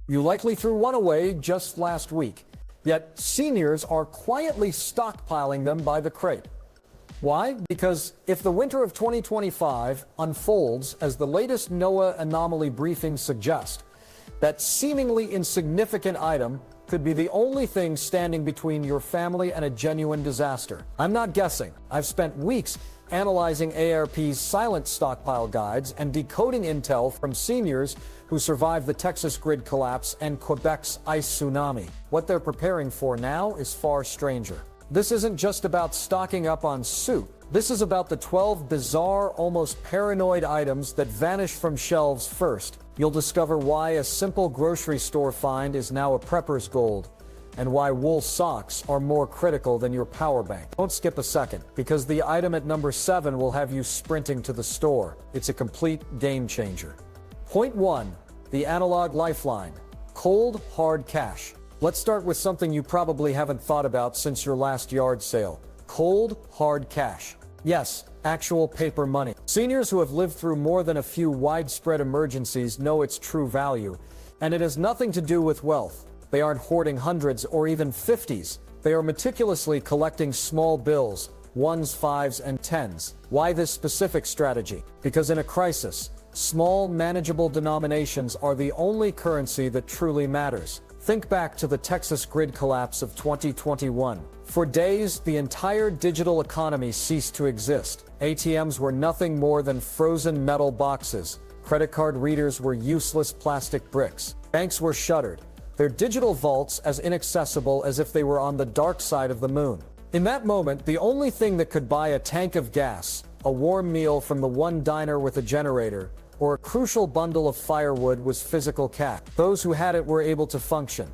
You likely threw one away just last week, yet seniors are quietly stockpiling them by the crate. Why? Because if the winter of 2025 unfolds as the latest NOAA anomaly briefings suggest, that seemingly insignificant item could be the only thing standing between your family and a genuine disaster. I'm not guessing. I've spent weeks analyzing AARP's silent stockpile guides and decoding intel from seniors who survived the Texas grid collapse and Quebec's ice tsunami. What they're preparing for now is far stranger. This isn't just about stocking up on soup. This is about the 12 bizarre, almost paranoid items that vanished from shelves first. You'll discover why a simple grocery store find is now a prepper's gold, and why wool socks are more critical than your power bank. Don't skip a second, because the item at number 7 will have you sprinting to the store. It's a complete game changer. Point 1. The analog lifeline. Cold, hard cash. Let's start with something you probably haven't thought about since your last yard sale. Cold, hard cash. Yes, actual paper money. Seniors who have lived through more than a few widespread emergencies know its true value, and it has nothing to do with wealth. They aren't hoarding hundreds or even 50s. They are meticulously collecting small bills, 1s, 5s, and 10s. Why this specific strategy? Because in a crisis, small, manageable denominations are the only currency that truly matters. Think back to the Texas grid collapse of 2021. For days, the entire digital economy ceased to exist. ATMs were nothing more than frozen metal boxes. Credit card readers were useless plastic bricks. Banks were shuttered, their digital vaults as inaccessible as if they were on the dark side of the moon. In that moment, the only thing that could buy a tank of gas, a warm meal from the one diner with a generator, or a crucial bundle of firewood was physical cash. Those who had it were able to function.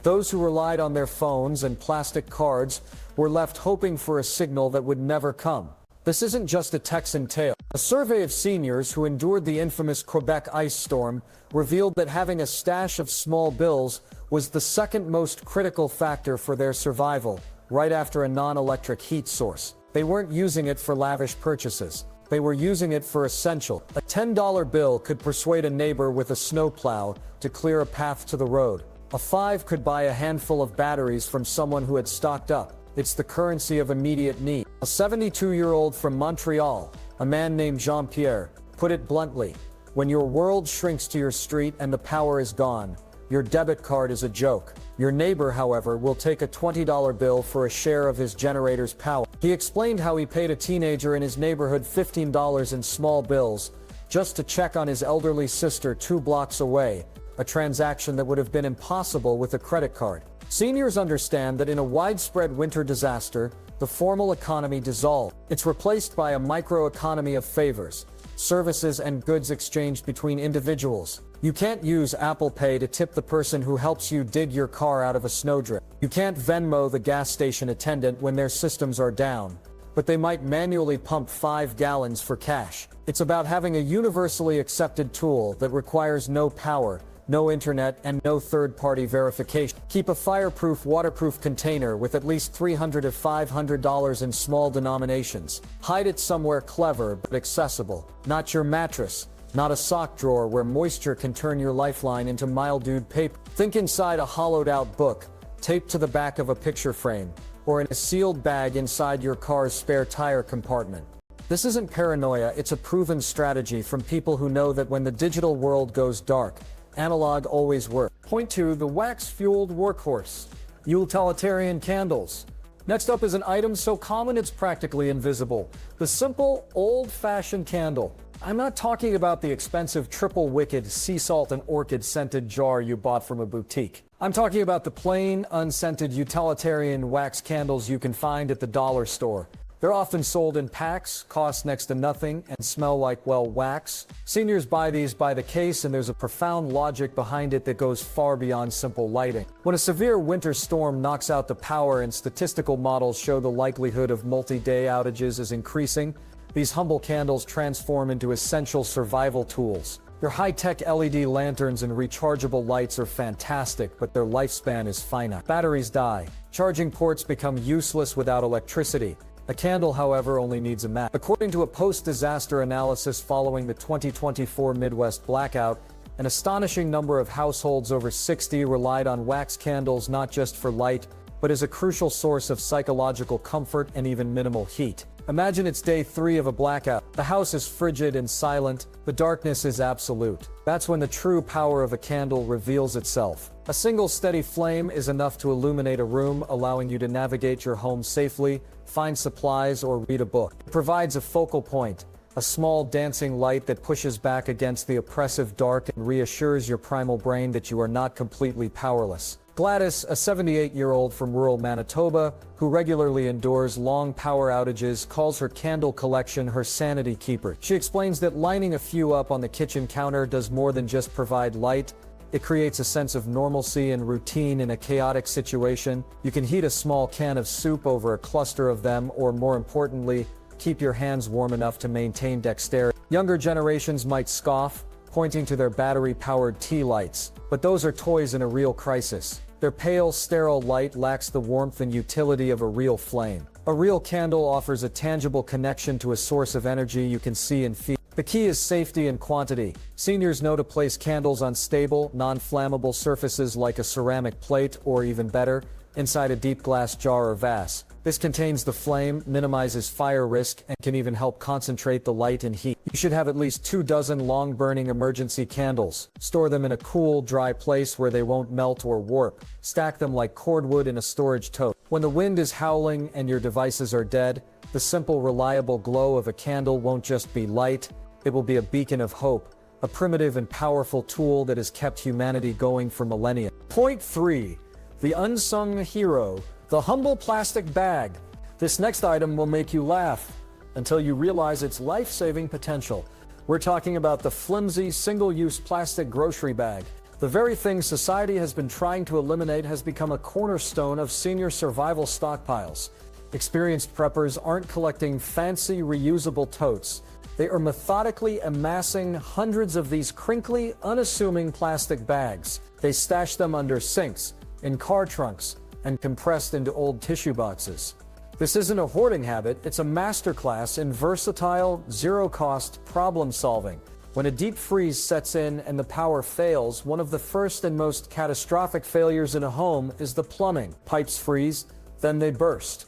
Those who relied on their phones and plastic cards were left hoping for a signal that would never come. This isn't just a Texan tale. A survey of seniors who endured the infamous Quebec ice storm revealed that having a stash of small bills was the second most critical factor for their survival, right after a non-electric heat source. They weren't using it for lavish purchases. They were using it for essential. A $10 bill could persuade a neighbor with a snowplow to clear a path to the road. A 5 could buy a handful of batteries from someone who had stocked up. It's the currency of immediate need. A 72-year-old from Montreal, a man named Jean-Pierre, put it bluntly: when your world shrinks to your street and the power is gone, your debit card is a joke. Your neighbor, however, will take a $20 bill for a share of his generator's power. He explained how he paid a teenager in his neighborhood $15 in small bills just to check on his elderly sister 2 blocks away, a transaction that would have been impossible with a credit card. Seniors understand that in a widespread winter disaster, the formal economy dissolved. It's replaced by a microeconomy of favors, services and goods exchanged between individuals. You can't use Apple Pay to tip the person who helps you dig your car out of a snowdrift. You can't Venmo the gas station attendant when their systems are down, but they might manually pump 5 gallons for cash. It's about having a universally accepted tool that requires no power, no internet, and no third-party verification. Keep a fireproof, waterproof container with at least $300 to $500 in small denominations. Hide it somewhere clever but accessible. Not your mattress. Not a sock drawer where moisture can turn your lifeline into mildewed paper. Think inside a hollowed-out book, taped to the back of a picture frame, or in a sealed bag inside your car's spare tire compartment. This isn't paranoia, it's a proven strategy from people who know that when the digital world goes dark, analog always works. Point 2, the wax-fueled workhorse. Utilitarian candles. Next up is an item so common it's practically invisible. The simple, old-fashioned candle. I'm not talking about the expensive triple wicked sea salt and orchid scented jar you bought from a boutique. I'm talking about the plain, unscented utilitarian wax candles you can find at the dollar store. They're often sold in packs, cost next to nothing, and smell like, well, wax. Seniors buy these by the case, and there's a profound logic behind it that goes far beyond simple lighting. When a severe winter storm knocks out the power and statistical models show the likelihood of multi-day outages is increasing, these humble candles transform into essential survival tools. Their high-tech LED lanterns and rechargeable lights are fantastic, but their lifespan is finite. Batteries die. Charging ports become useless without electricity. A candle, however, only needs a match. According to a post-disaster analysis following the 2024 Midwest Blackout, An astonishing number of households over 60 relied on wax candles not just for light, but as a crucial source of psychological comfort and even minimal heat. Imagine it's day 3 of a blackout. The house is frigid and silent. The darkness is absolute. That's when the true power of a candle reveals itself. A single steady flame is enough to illuminate a room, allowing you to navigate your home safely, find supplies, or read a book. It provides a focal point, a small dancing light that pushes back against the oppressive dark and reassures your primal brain that you are not completely powerless. Gladys, a 78-year-old from rural Manitoba, who regularly endures long power outages, calls her candle collection her sanity keeper. She explains that lining a few up on the kitchen counter does more than just provide light. It creates a sense of normalcy and routine in a chaotic situation. You can heat a small can of soup over a cluster of them, or more importantly, keep your hands warm enough to maintain dexterity. Younger generations might scoff, pointing to their battery-powered tea lights, but those are toys in a real crisis. Their pale, sterile light lacks the warmth and utility of a real flame. A real candle offers a tangible connection to a source of energy you can see and feel. The key is safety and quantity. Seniors know to place candles on stable, non-flammable surfaces like a ceramic plate, or even better, inside a deep glass jar or vase. This contains the flame, minimizes fire risk, and can even help concentrate the light and heat. You should have at least 24 long-burning emergency candles. Store them in a cool, dry place where they won't melt or warp. Stack them like cordwood in a storage tote. When the wind is howling and your devices are dead, the simple, reliable glow of a candle won't just be light, it will be a beacon of hope, a primitive and powerful tool that has kept humanity going for millennia. Point 3. The unsung hero. The humble plastic bag. This next item will make you laugh until you realize its life-saving potential. We're talking about the flimsy, single-use plastic grocery bag. The very thing society has been trying to eliminate has become a cornerstone of senior survival stockpiles. Experienced preppers aren't collecting fancy, reusable totes. They are methodically amassing hundreds of these crinkly, unassuming plastic bags. They stash them under sinks, in car trunks, and compressed into old tissue boxes. This isn't a hoarding habit, it's a masterclass in versatile, zero-cost problem solving. When a deep freeze sets in and the power fails, one of the first and most catastrophic failures in a home is the plumbing. Pipes freeze, then they burst.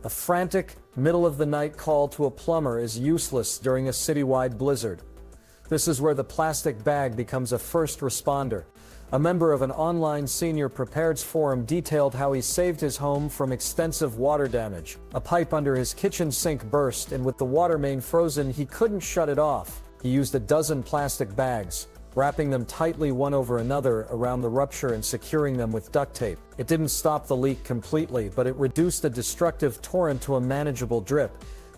A frantic, middle-of-the-night call to a plumber is useless during a citywide blizzard. This is where the plastic bag becomes a first responder. A member of an online senior preparedness forum detailed how he saved his home from extensive water damage. A pipe under his kitchen sink burst, and with the water main frozen, he couldn't shut it off. He used a dozen plastic bags, wrapping them tightly one over another around the rupture and securing them with duct tape. It didn't stop the leak completely, but it reduced the destructive torrent to a manageable drip,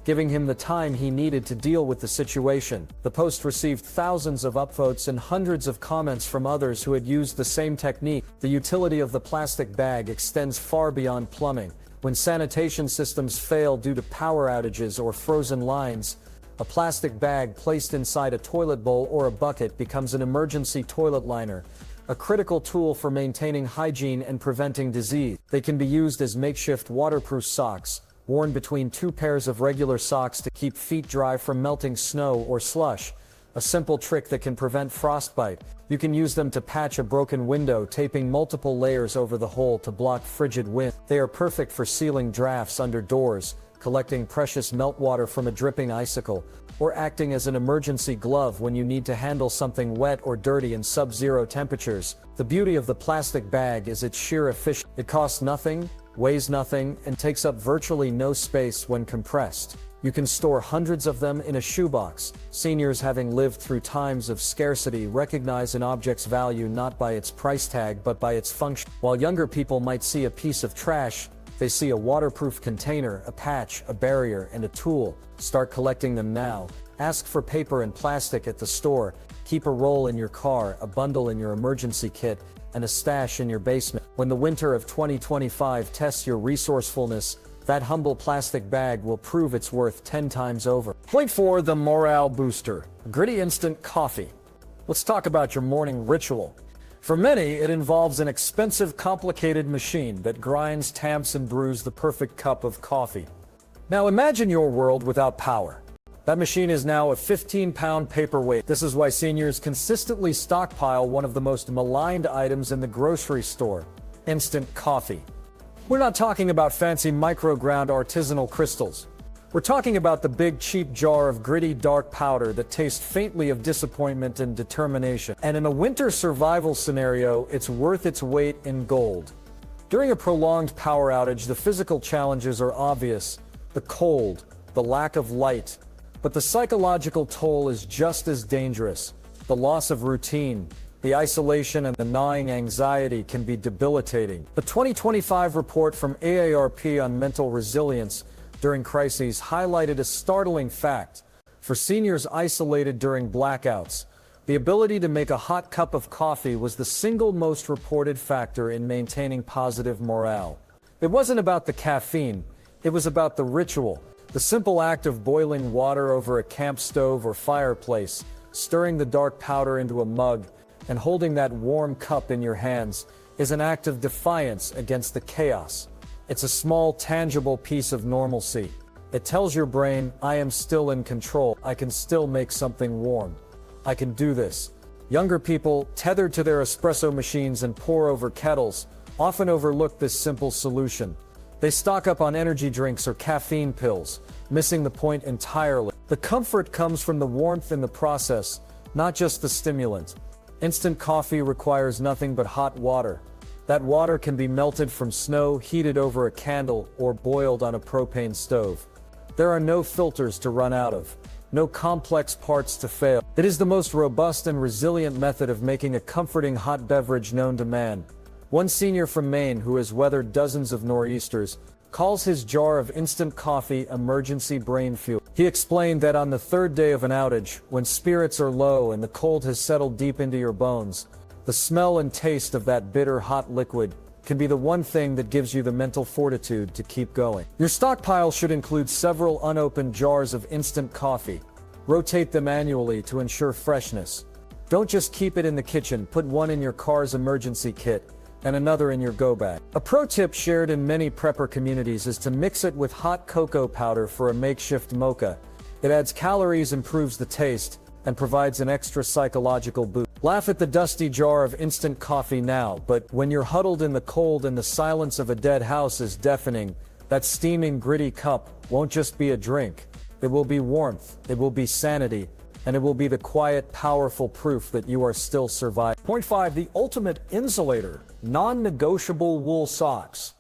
giving him the time he needed to deal with the situation. The post received thousands of upvotes and hundreds of comments from others who had used the same technique. The utility of the plastic bag extends far beyond plumbing. When sanitation systems fail due to power outages or frozen lines, a plastic bag placed inside a toilet bowl or a bucket becomes an emergency toilet liner, a critical tool for maintaining hygiene and preventing disease. They can be used as makeshift waterproof socks, worn between 2 pairs of regular socks to keep feet dry from melting snow or slush, a simple trick that can prevent frostbite. You can use them to patch a broken window, taping multiple layers over the hole to block frigid wind. They are perfect for sealing drafts under doors, collecting precious meltwater from a dripping icicle, or acting as an emergency glove when you need to handle something wet or dirty in sub-zero temperatures. The beauty of the plastic bag is its sheer efficiency. It costs nothing, weighs nothing, and takes up virtually no space when compressed. You can store hundreds of them in a shoebox. Seniors, having lived through times of scarcity, recognize an object's value not by its price tag but by its function. While younger people might see a piece of trash, they see a waterproof container, a patch, a barrier, and a tool. Start collecting them now. Ask for paper and plastic at the store. Keep a roll in your car, a bundle in your emergency kit, and a stash in your basement. When the winter of 2025 tests your resourcefulness, that humble plastic bag will prove its worth 10 times over. Point 4, the morale booster. Gritty instant coffee. Let's talk about your morning ritual. For many, it involves an expensive, complicated machine that grinds, tamps, and brews the perfect cup of coffee. Now imagine your world without power. That machine is now a 15-pound paperweight. This is why seniors consistently stockpile one of the most maligned items in the grocery store: instant coffee. We're not talking about fancy micro-ground artisanal crystals. We're talking about the big cheap jar of gritty dark powder that tastes faintly of disappointment and determination. And in a winter survival scenario, it's worth its weight in gold. During a prolonged power outage, the physical challenges are obvious: the cold, the lack of light. But the psychological toll is just as dangerous. The loss of routine, the isolation, and the gnawing anxiety can be debilitating. The 2025 report from AARP on mental resilience during crises highlighted a startling fact. For seniors isolated during blackouts, the ability to make a hot cup of coffee was the single most reported factor in maintaining positive morale. It wasn't about the caffeine, it was about the ritual. The simple act of boiling water over a camp stove or fireplace, stirring the dark powder into a mug, and holding that warm cup in your hands is an act of defiance against the chaos. It's a small, tangible piece of normalcy. It tells your brain, I am still in control. I can still make something warm. I can do this. Younger people, tethered to their espresso machines and pour-over kettles, often overlook this simple solution. They stock up on energy drinks or caffeine pills, missing the point entirely. The comfort comes from the warmth in the process, not just the stimulant. Instant coffee requires nothing but hot water. That water can be melted from snow, heated over a candle, or boiled on a propane stove. There are no filters to run out of, no complex parts to fail. It is the most robust and resilient method of making a comforting hot beverage known to man. One senior from Maine, who has weathered dozens of nor'easters, calls his jar of instant coffee emergency brain fuel. He explained that on the third day of an outage, when spirits are low and the cold has settled deep into your bones, the smell and taste of that bitter hot liquid can be the one thing that gives you the mental fortitude to keep going. Your stockpile should include several unopened jars of instant coffee. Rotate them annually to ensure freshness. Don't just keep it in the kitchen, put one in your car's emergency kit and another in your go bag. A pro tip shared in many prepper communities is to mix it with hot cocoa powder for a makeshift mocha. It adds calories, improves the taste, and provides an extra psychological boost. Laugh at the dusty jar of instant coffee now, but when you're huddled in the cold and the silence of a dead house is deafening, that steaming, gritty cup won't just be a drink. It will be warmth, it will be sanity, and it will be the quiet, powerful proof that you are still surviving. Point 5, the ultimate insulator: non-negotiable wool socks.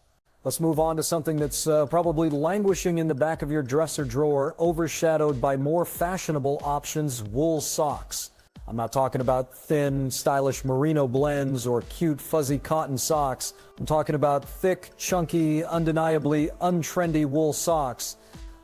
Let's move on to something that's probably languishing in the back of your dresser drawer, overshadowed by more fashionable options: wool socks. I'm not talking about thin, stylish merino blends or cute, fuzzy cotton socks. I'm talking about thick, chunky, undeniably untrendy wool socks.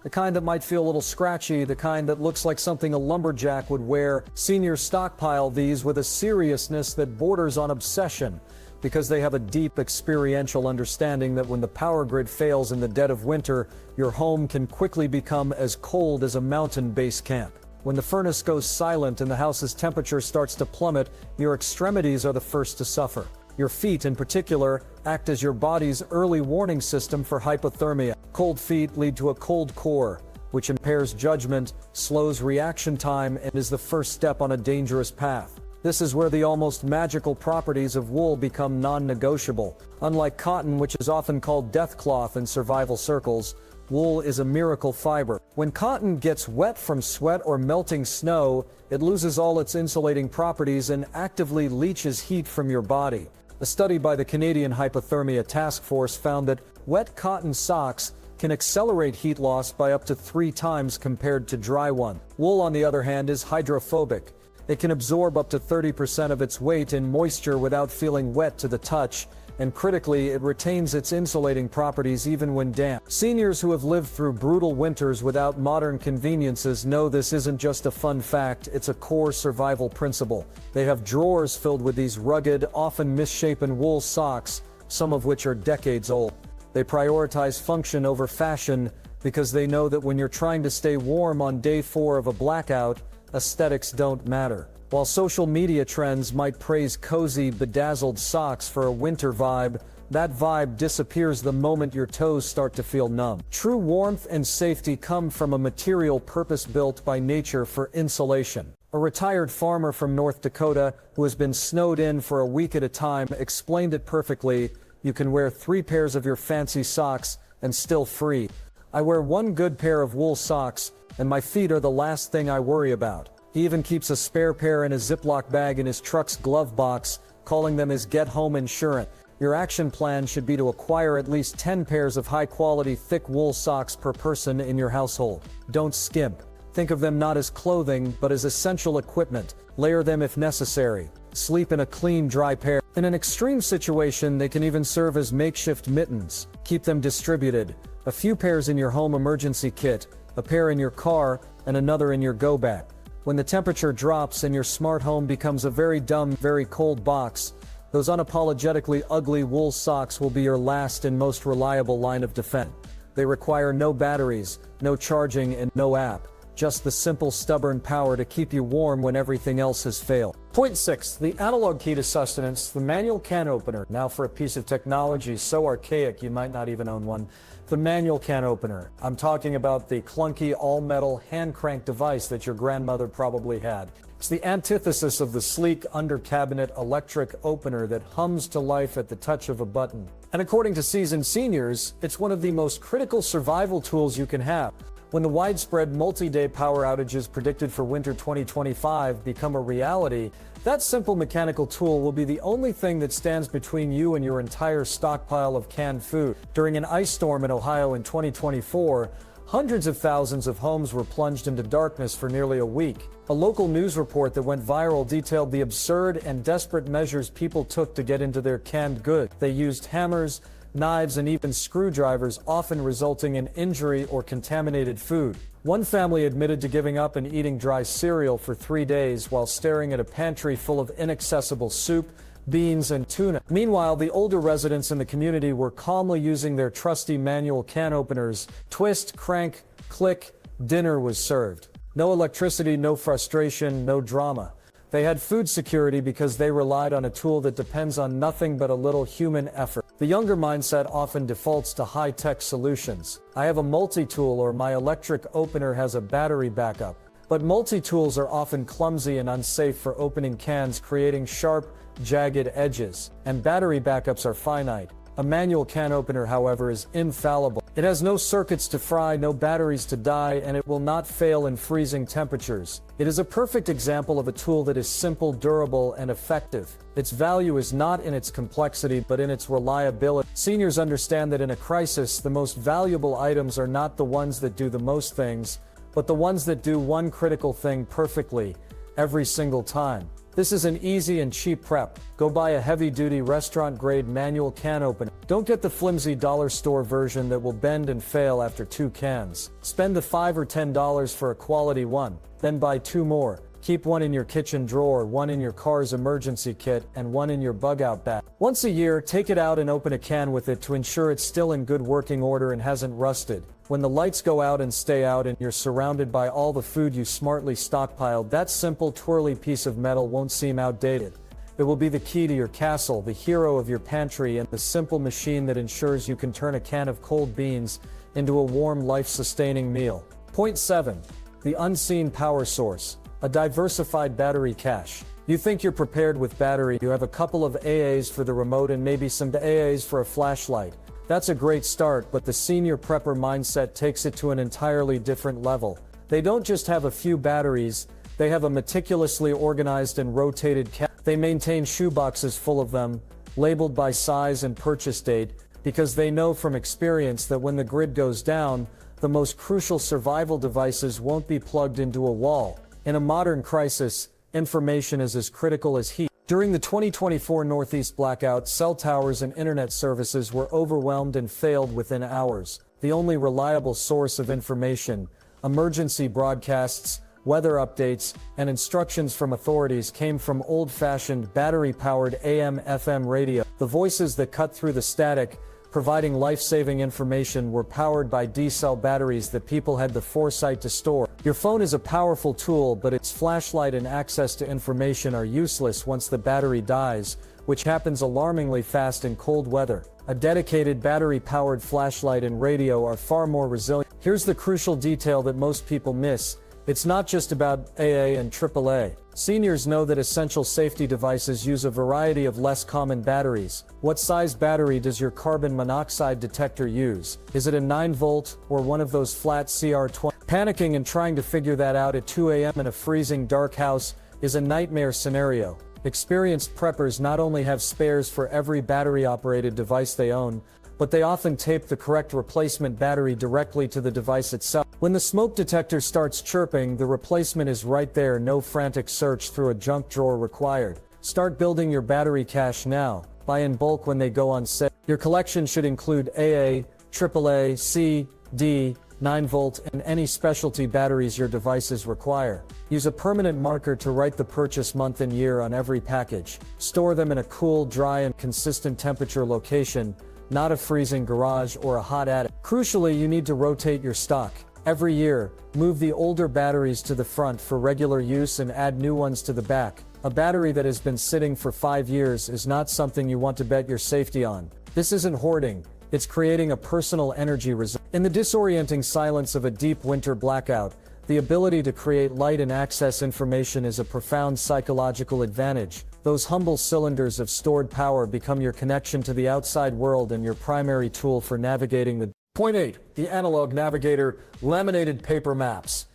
The kind that might feel a little scratchy, the kind that looks like something a lumberjack would wear. Seniors stockpile these with a seriousness that borders on obsession, because they have a deep experiential understanding that when the power grid fails in the dead of winter, your home can quickly become as cold as a mountain base camp. When the furnace goes silent and the house's temperature starts to plummet, your extremities are the first to suffer. Your feet, in particular, act as your body's early warning system for hypothermia. Cold feet lead to a cold core, which impairs judgment, slows reaction time, and is the first step on a dangerous path. This is where the almost magical properties of wool become non-negotiable. Unlike cotton, which is often called death cloth in survival circles, wool is a miracle fiber. When cotton gets wet from sweat or melting snow, it loses all its insulating properties and actively leaches heat from your body. A study by the Canadian Hypothermia Task Force found that wet cotton socks can accelerate heat loss by up to 3 times compared to dry one. Wool, on the other hand, is hydrophobic. It can absorb up to 30% of its weight in moisture without feeling wet to the touch, and critically, it retains its insulating properties even when damp. Seniors who have lived through brutal winters without modern conveniences know this isn't just a fun fact, it's a core survival principle. They have drawers filled with these rugged, often misshapen wool socks, some of which are decades old. They prioritize function over fashion because they know that when you're trying to stay warm on day 4 of a blackout, aesthetics don't matter. While social media trends might praise cozy, bedazzled socks for a winter vibe, that vibe disappears the moment your toes start to feel numb. True warmth and safety come from a material purpose-built by nature for insulation. A retired farmer from North Dakota who has been snowed in for a week at a time explained it perfectly. You can wear 3 pairs of your fancy socks and still free. I wear 1 good pair of wool socks, and my feet are the last thing I worry about. He even keeps a spare pair in a Ziploc bag in his truck's glove box, calling them his get-home insurance. Your action plan should be to acquire at least 10 pairs of high-quality, thick wool socks per person in your household. Don't skimp. Think of them not as clothing, but as essential equipment. Layer them if necessary. Sleep in a clean, dry pair. In an extreme situation, they can even serve as makeshift mittens. Keep them distributed. A few pairs in your home emergency kit, a pair in your car, and another in your go bag. When the temperature drops and your smart home becomes a very dumb, very cold box, those unapologetically ugly wool socks will be your last and most reliable line of defense. They require no batteries, no charging, and no app. Just the simple, stubborn power to keep you warm when everything else has failed. Point 6. The analog key to sustenance, the manual can opener. Now for a piece of technology so archaic you might not even own one. The manual can opener. I'm talking about the clunky all-metal hand-crank device that your grandmother probably had. It's the antithesis of the sleek under-cabinet electric opener that hums to life at the touch of a button. And according to seasoned seniors, it's one of the most critical survival tools you can have. When the widespread multi-day power outages predicted for winter 2025 become a reality, that simple mechanical tool will be the only thing that stands between you and your entire stockpile of canned food. During an ice storm in Ohio in 2024, hundreds of thousands of homes were plunged into darkness for nearly a week. A local news report that went viral detailed the absurd and desperate measures people took to get into their canned goods. They used hammers, knives, and even screwdrivers, often resulting in injury or contaminated food. One family admitted to giving up and eating dry cereal for 3 days while staring at a pantry full of inaccessible soup, beans, and tuna. Meanwhile, the older residents in the community were calmly using their trusty manual can openers. Twist, crank, click, dinner was served. No electricity, no frustration, no drama. They had food security because they relied on a tool that depends on nothing but a little human effort. The younger mindset often defaults to high-tech solutions. I have a multi-tool, or my electric opener has a battery backup. But multi-tools are often clumsy and unsafe for opening cans, creating sharp, jagged edges. And battery backups are finite. A manual can opener, however, is infallible. It has no circuits to fry, no batteries to die, and it will not fail in freezing temperatures. It is a perfect example of a tool that is simple, durable, and effective. Its value is not in its complexity, but in its reliability. Seniors understand that in a crisis, the most valuable items are not the ones that do the most things, but the ones that do one critical thing perfectly, every single time. This is an easy and cheap prep. Go buy a heavy-duty restaurant-grade manual can opener. Don't get the flimsy dollar store version that will bend and fail after 2 cans. Spend the $5 or $10 for a quality one, then buy 2 more. Keep one in your kitchen drawer, one in your car's emergency kit, and one in your bug-out bag. Once a year, take it out and open a can with it to ensure it's still in good working order and hasn't rusted. When the lights go out and stay out and you're surrounded by all the food you smartly stockpiled, that simple twirly piece of metal won't seem outdated. It will be the key to your castle, the hero of your pantry, and the simple machine that ensures you can turn a can of cold beans into a warm, life-sustaining meal. Point 7. The unseen power source. A diversified battery cache. You think you're prepared with battery, you have a couple of AAs for the remote and maybe some AAs for a flashlight. That's a great start, but the senior prepper mindset takes it to an entirely different level. They don't just have a few batteries, they have a meticulously organized and rotated cache. They maintain shoeboxes full of them, labeled by size and purchase date, because they know from experience that when the grid goes down, the most crucial survival devices won't be plugged into a wall. In a modern crisis, information is as critical as heat. During the 2024 Northeast Blackout, cell towers and internet services were overwhelmed and failed within hours. The only reliable source of information, emergency broadcasts, weather updates, and instructions from authorities came from old-fashioned battery-powered AM/FM radio. The voices that cut through the static, providing life-saving information, were powered by D-cell batteries that people had the foresight to store. Your phone is a powerful tool, but its flashlight and access to information are useless once the battery dies, which happens alarmingly fast in cold weather. A dedicated battery-powered flashlight and radio are far more resilient. Here's the crucial detail that most people miss. It's not just about AA and AAA. Seniors know that essential safety devices use a variety of less common batteries. What size battery does your carbon monoxide detector use? Is it a 9-volt or one of those flat CR20? Panicking and trying to figure that out at 2 a.m. in a freezing dark house is a nightmare scenario. Experienced preppers not only have spares for every battery-operated device they own, but they often tape the correct replacement battery directly to the device itself. When the smoke detector starts chirping, the replacement is right there, no frantic search through a junk drawer required. Start building your battery cache now. Buy in bulk when they go on sale. Your collection should include AA, AAA, C, D, 9-volt, and any specialty batteries your devices require. Use a permanent marker to write the purchase month and year on every package. Store them in a cool, dry, and consistent temperature location, not a freezing garage or a hot attic. Crucially, you need to rotate your stock. Every year, move the older batteries to the front for regular use and add new ones to the back. A battery that has been sitting for 5 years is not something you want to bet your safety on. This isn't hoarding, it's creating a personal energy reserve. In the disorienting silence of a deep winter blackout, the ability to create light and access information is a profound psychological advantage. Those humble cylinders of stored power become your connection to the outside world and your primary tool for navigating the Point 8. The analog navigator, laminated paper maps.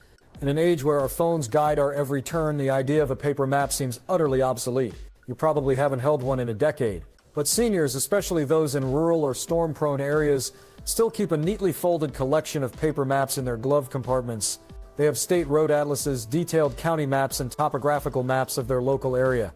In an age where our phones guide our every turn, the idea of a paper map seems utterly obsolete. You probably haven't held one in a decade. But seniors, especially those in rural or storm-prone areas, still keep a neatly folded collection of paper maps in their glove compartments. They have state road atlases, detailed county maps, and topographical maps of their local area.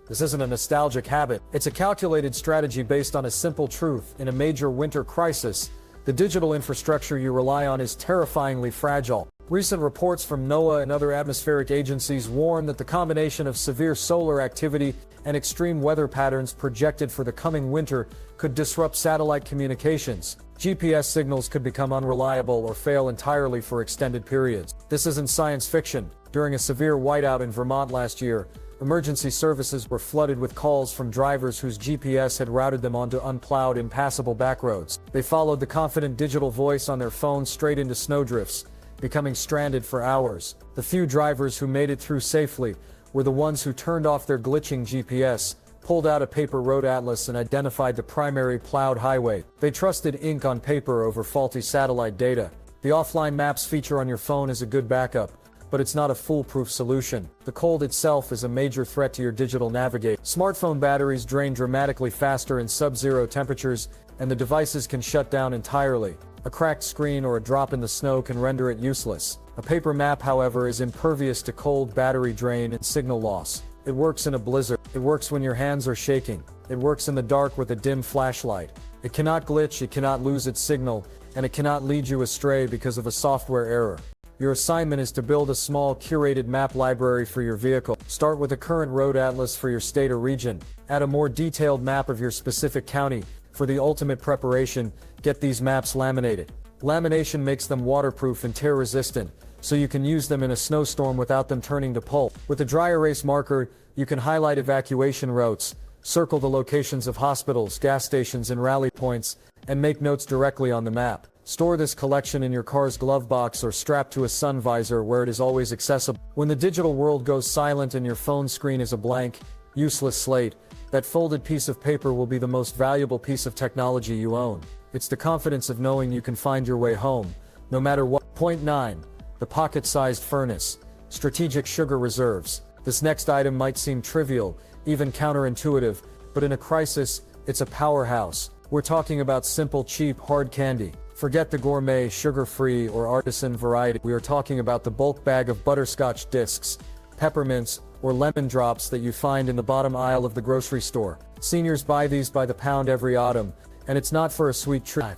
This isn't a nostalgic habit. It's a calculated strategy based on a simple truth. In a major winter crisis, the digital infrastructure you rely on is terrifyingly fragile. Recent reports from NOAA and other atmospheric agencies warn that the combination of severe solar activity and extreme weather patterns projected for the coming winter could disrupt satellite communications. GPS signals could become unreliable or fail entirely for extended periods. This isn't science fiction. During a severe whiteout in Vermont last year, emergency services were flooded with calls from drivers whose GPS had routed them onto unplowed, impassable backroads. They followed the confident digital voice on their phones straight into snowdrifts, becoming stranded for hours. The few drivers who made it through safely were the ones who turned off their glitching GPS, pulled out a paper road atlas, and identified the primary plowed highway. They trusted ink on paper over faulty satellite data. The offline maps feature on your phone is a good backup, but it's not a foolproof solution. The cold itself is a major threat to your digital navigation. Smartphone batteries drain dramatically faster in sub-zero temperatures, and the devices can shut down entirely. A cracked screen or a drop in the snow can render it useless. A paper map, however, is impervious to cold, battery drain, and signal loss. It works in a blizzard. It works when your hands are shaking. It works in the dark with a dim flashlight. It cannot glitch, it cannot lose its signal, and it cannot lead you astray because of a software error. Your assignment is to build a small, curated map library for your vehicle. Start with a current road atlas for your state or region. Add a more detailed map of your specific county. For the ultimate preparation, get these maps laminated. Lamination makes them waterproof and tear-resistant, so you can use them in a snowstorm without them turning to pulp. With a dry erase marker, you can highlight evacuation routes, circle the locations of hospitals, gas stations, and rally points, and make notes directly on the map. Store this collection in your car's glove box or strapped to a sun visor where it is always accessible. When the digital world goes silent and your phone screen is a blank, useless slate, that folded piece of paper will be the most valuable piece of technology you own. It's the confidence of knowing you can find your way home, no matter what. Point 9. The pocket-sized furnace. Strategic sugar reserves. This next item might seem trivial, even counterintuitive, but in a crisis, it's a powerhouse. We're talking about simple, cheap, hard candy. Forget the gourmet, sugar-free, or artisan variety. We are talking about the bulk bag of butterscotch discs, peppermints, or lemon drops that you find in the bottom aisle of the grocery store. Seniors buy these by the pound every autumn, and it's not for a sweet treat.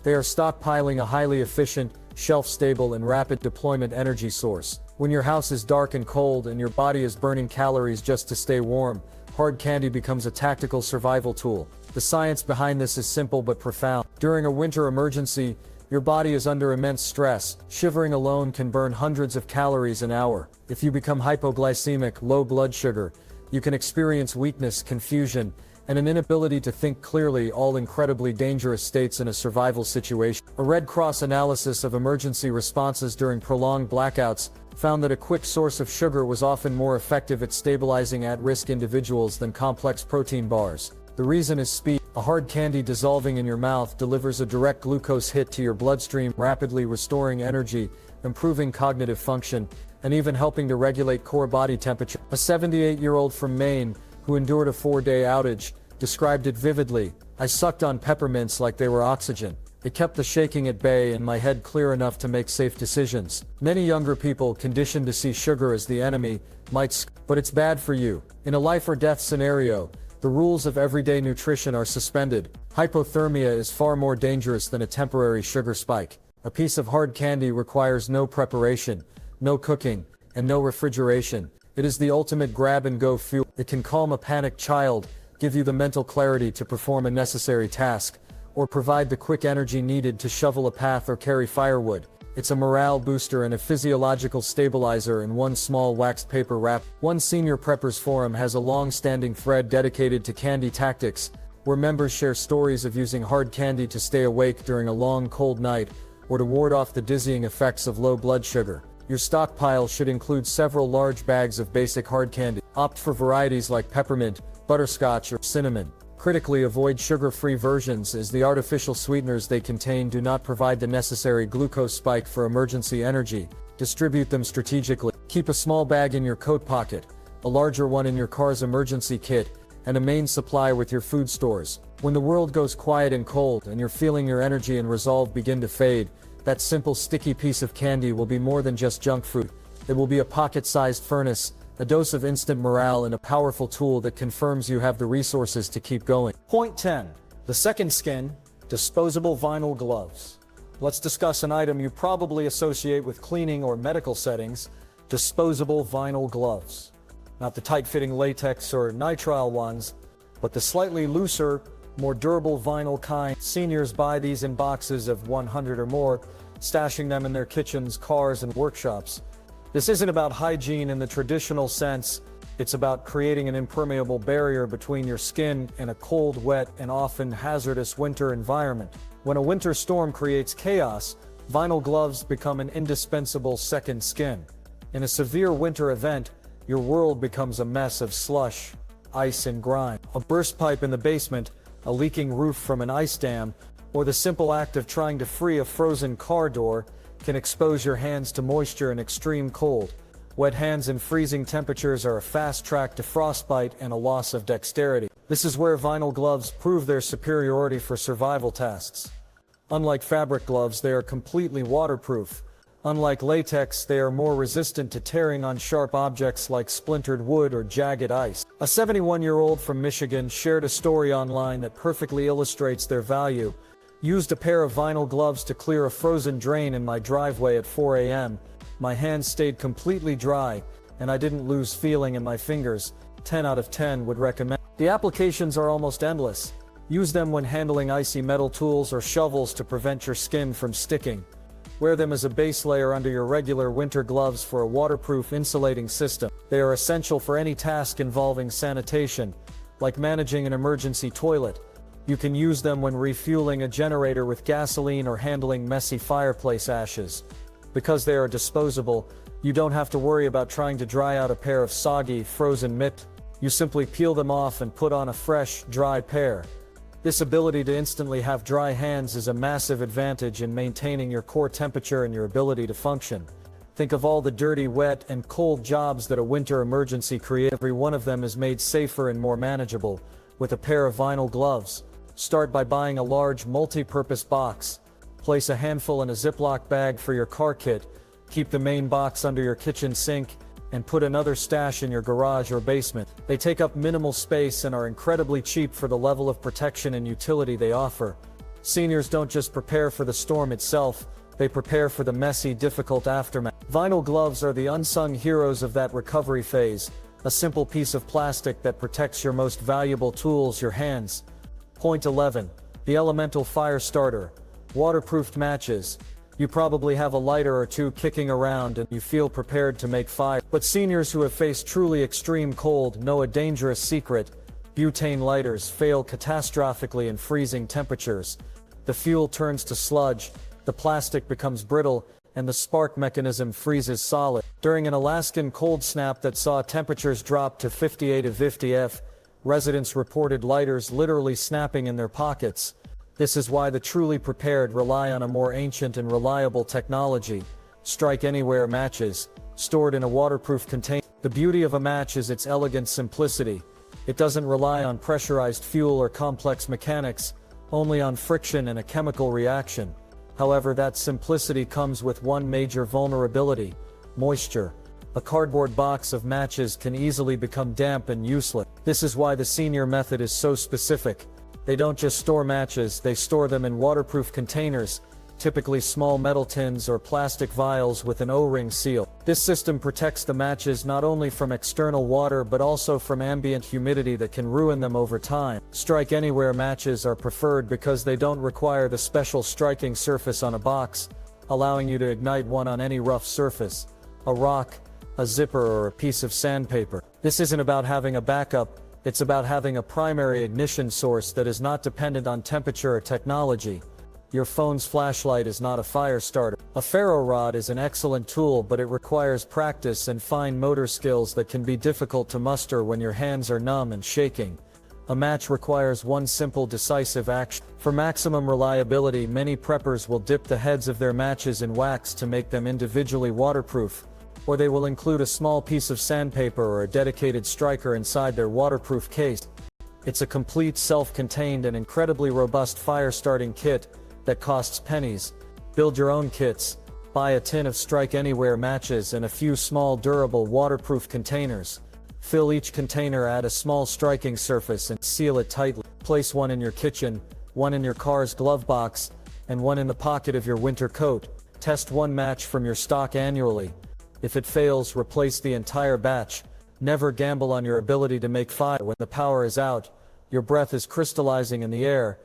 They are stockpiling a highly efficient, shelf-stable, and rapid deployment energy source. When your house is dark and cold and your body is burning calories just to stay warm, hard candy becomes a tactical survival tool. The science behind this is simple but profound. During a winter emergency, your body is under immense stress. Shivering alone can burn hundreds of calories an hour. If you become hypoglycemic, low blood sugar, you can experience weakness, confusion, and an inability to think clearly, all incredibly dangerous states in a survival situation. A Red Cross analysis of emergency responses during prolonged blackouts found that a quick source of sugar was often more effective at stabilizing at-risk individuals than complex protein bars. The reason is speed. A hard candy dissolving in your mouth delivers a direct glucose hit to your bloodstream, rapidly restoring energy, improving cognitive function, and even helping to regulate core body temperature. A 78-year-old from Maine who endured a 4-day outage described it vividly. "I sucked on peppermints like they were oxygen. It kept the shaking at bay and my head clear enough to make safe decisions." Many younger people, conditioned to see sugar as the enemy, but it's bad for you. In a life or death scenario, the rules of everyday nutrition are suspended. Hypothermia is far more dangerous than a temporary sugar spike. A piece of hard candy requires no preparation, no cooking, and no refrigeration. It is the ultimate grab-and-go fuel. It can calm a panicked child, give you the mental clarity to perform a necessary task, or provide the quick energy needed to shovel a path or carry firewood. It's a morale booster and a physiological stabilizer in one small waxed paper wrap. One senior preppers forum has a long-standing thread dedicated to candy tactics, where members share stories of using hard candy to stay awake during a long cold night, or to ward off the dizzying effects of low blood sugar. Your stockpile should include several large bags of basic hard candy. Opt for varieties like peppermint, butterscotch, or cinnamon. Critically avoid sugar-free versions, as the artificial sweeteners they contain do not provide the necessary glucose spike for emergency energy. Distribute them strategically. Keep a small bag in your coat pocket, a larger one in your car's emergency kit, and a main supply with your food stores. When the world goes quiet and cold and you're feeling your energy and resolve begin to fade, that simple sticky piece of candy will be more than just junk food. It will be a pocket-sized furnace, a dose of instant morale, and a powerful tool that confirms you have the resources to keep going. Point 10. The second skin, disposable vinyl gloves. Let's discuss an item you probably associate with cleaning or medical settings, disposable vinyl gloves. Not the tight-fitting latex or nitrile ones, but the slightly looser, more durable vinyl kind. Seniors buy these in boxes of 100 or more, stashing them in their kitchens, cars, and workshops. This isn't about hygiene in the traditional sense. It's about creating an impermeable barrier between your skin and a cold, wet, and often hazardous winter environment. When a winter storm creates chaos, vinyl gloves become an indispensable second skin. In a severe winter event, your world becomes a mess of slush, ice, and grime. A burst pipe in the basement, a leaking roof from an ice dam, or the simple act of trying to free a frozen car door can expose your hands to moisture and extreme cold. Wet hands and freezing temperatures are a fast track to frostbite and a loss of dexterity. This is where vinyl gloves prove their superiority for survival tasks. Unlike fabric gloves, they are completely waterproof. Unlike latex, they are more resistant to tearing on sharp objects like splintered wood or jagged ice. A 71-year-old from Michigan shared a story online that perfectly illustrates their value. "Used a pair of vinyl gloves to clear a frozen drain in my driveway at 4 a.m. My hands stayed completely dry, and I didn't lose feeling in my fingers. 10 out of 10 would recommend." The applications are almost endless. Use them when handling icy metal tools or shovels to prevent your skin from sticking. Wear them as a base layer under your regular winter gloves for a waterproof insulating system. They are essential for any task involving sanitation, like managing an emergency toilet. You can use them when refueling a generator with gasoline or handling messy fireplace ashes. Because they are disposable, you don't have to worry about trying to dry out a pair of soggy, frozen mitts. You simply peel them off and put on a fresh, dry pair. This ability to instantly have dry hands is a massive advantage in maintaining your core temperature and your ability to function. Think of all the dirty, wet, and cold jobs that a winter emergency creates. Every one of them is made safer and more manageable with a pair of vinyl gloves. Start by buying a large multi-purpose box. Place a handful in a Ziploc bag for your car kit. Keep the main box under your kitchen sink, and put another stash in your garage or basement. They take up minimal space and are incredibly cheap for the level of protection and utility they offer. Seniors don't just prepare for the storm itself, they prepare for the messy, difficult aftermath. Vinyl gloves are the unsung heroes of that recovery phase, a simple piece of plastic that protects your most valuable tools, your hands. Point 11. The elemental fire starter. Waterproofed matches. You probably have a lighter or two kicking around and you feel prepared to make fire. But seniors who have faced truly extreme cold know a dangerous secret. Butane lighters fail catastrophically in freezing temperatures. The fuel turns to sludge, the plastic becomes brittle, and the spark mechanism freezes solid. During an Alaskan cold snap that saw temperatures drop to 58 to 50 F, residents reported lighters literally snapping in their pockets. This is why the truly prepared rely on a more ancient and reliable technology. Strike Anywhere matches, stored in a waterproof container. The beauty of a match is its elegant simplicity. It doesn't rely on pressurized fuel or complex mechanics, only on friction and a chemical reaction. However, that simplicity comes with one major vulnerability: moisture. A cardboard box of matches can easily become damp and useless. This is why the senior method is so specific. They don't just store matches, they store them in waterproof containers, typically small metal tins or plastic vials with an O-ring seal. This system protects the matches not only from external water but also from ambient humidity that can ruin them over time. Strike Anywhere matches are preferred because they don't require the special striking surface on a box, allowing you to ignite one on any rough surface, a rock, a zipper, or a piece of sandpaper. This isn't about having a backup, it's about having a primary ignition source that is not dependent on temperature or technology. Your phone's flashlight is not a fire starter. A ferro rod is an excellent tool, but it requires practice and fine motor skills that can be difficult to muster when your hands are numb and shaking. A match requires one simple, decisive action. For maximum reliability, many preppers will dip the heads of their matches in wax to make them individually waterproof, or they will include a small piece of sandpaper or a dedicated striker inside their waterproof case. It's a complete, self-contained, and incredibly robust fire-starting kit that costs pennies. Build your own kits. Buy a tin of Strike Anywhere matches and a few small, durable, waterproof containers. Fill each container, add a small striking surface, and seal it tightly. Place one in your kitchen, one in your car's glove box, and one in the pocket of your winter coat. Test one match from your stock annually. If it fails, replace the entire batch. Never gamble on your ability to make fire. When the power is out, your breath is crystallizing in the air,